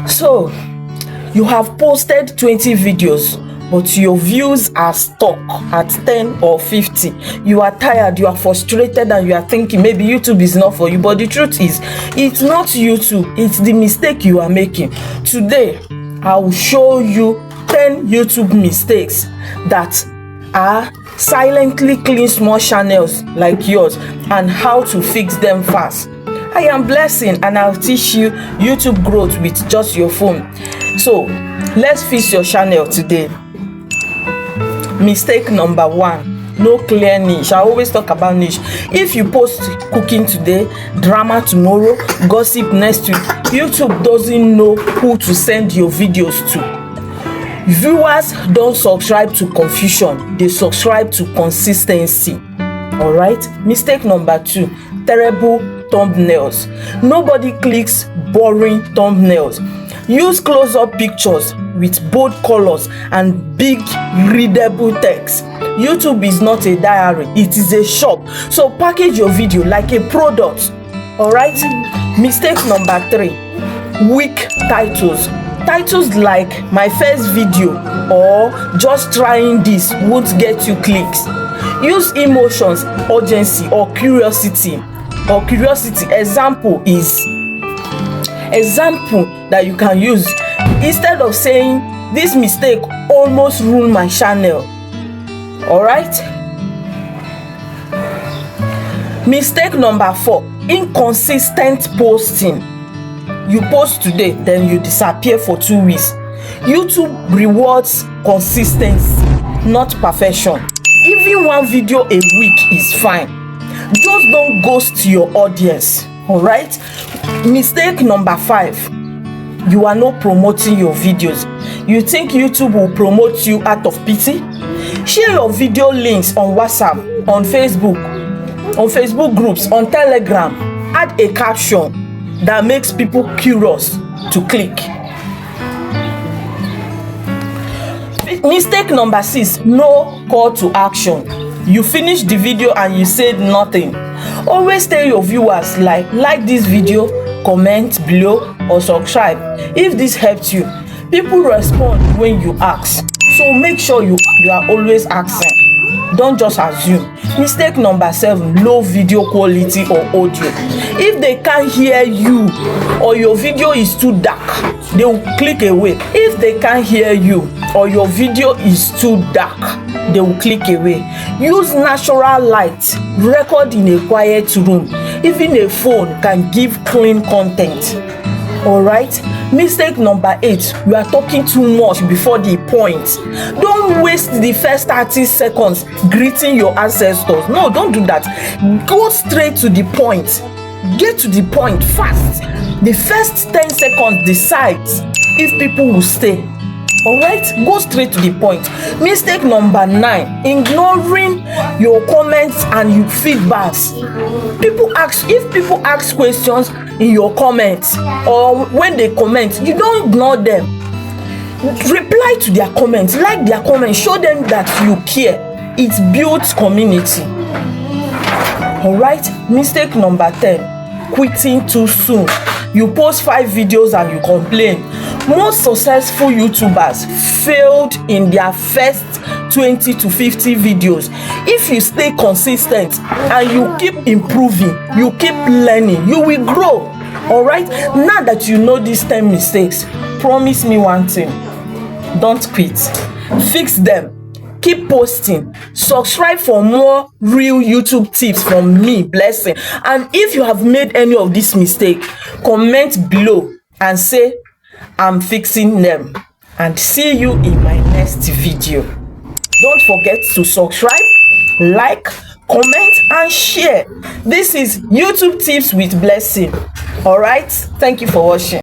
So you have posted 20 videos, but your views are stuck at 10 or 50. You are tired, you are frustrated, and you are thinking maybe YouTube is not for you. But the truth is, it's not YouTube, it's the mistake you are making. Today, I will show you 10 YouTube mistakes that are silently killing small channels like yours and how to fix them fast. I am Blessing, and I'll teach you YouTube growth with just your phone. So let's fix your channel today. Mistake number 1, no clear niche. I always talk about niche. If you post cooking today, drama tomorrow, gossip next week, YouTube doesn't know who to send your videos to. Viewers don't subscribe to confusion, they subscribe to consistency. All right. Mistake number 2, terrible thumbnails. Nobody clicks boring thumbnails. Use close-up pictures with bold colors and big readable text. YouTube is not a diary, it is a shop. So package your video like a product. All right. Mistake number 3, weak titles. Titles like "my first video" or "just trying this" won't get you clicks. Use emotions, urgency, or curiosity. Example that you can use instead of saying "this mistake almost ruined my channel." All right. Mistake number 4, inconsistent posting. You post today, then you disappear for 2 weeks. YouTube rewards consistency, not perfection. Even one video a week is fine. Just don't ghost your audience. All right. Mistake number 5, you are not promoting your videos. You think YouTube will promote you out of pity? Share your video links on WhatsApp, on Facebook groups, on Telegram. Add a caption that makes people curious to click. Mistake number 6, no call to action. You finish the video and you said nothing. Always tell your viewers like this video, comment below, or subscribe. If this helped you, people respond when you ask. So make sure you are always asking. Don't just assume. Mistake number 7, low video quality or audio. If they can't hear you or your video is too dark, they will click away. If they can't hear you or your video is too dark, they will click away. Use natural light. Record in a quiet room. Even a phone can give clean content. All right. Mistake number 8, you are talking too much before the point. Don't waste the first 30 seconds greeting your ancestors. No, don't do that. Go straight to the point. Get to the point fast. The first 10 seconds decides if people will stay. All right, go straight to the point. Mistake number 9, ignoring your comments and your feedbacks. If people ask questions in your comments or when they comment, you don't ignore them. Reply to their comments, like their comments, show them that you care. It builds community. All right. Mistake number 10, quitting too soon. You post 5 videos and you complain. Most successful YouTubers failed in their first 20 to 50 videos. If you stay consistent and you keep improving, you keep learning, you will grow. All right. Now that you know these 10 mistakes, promise me one thing: don't quit. Fix them. Keep posting. Subscribe for more real YouTube tips from me, Blessing. And if you have made any of this mistake, comment below and say I'm fixing them. And see you in my next video. Don't forget to subscribe, like, comment, and share. This is YouTube Tips with Blessing. All right. Thank you for watching.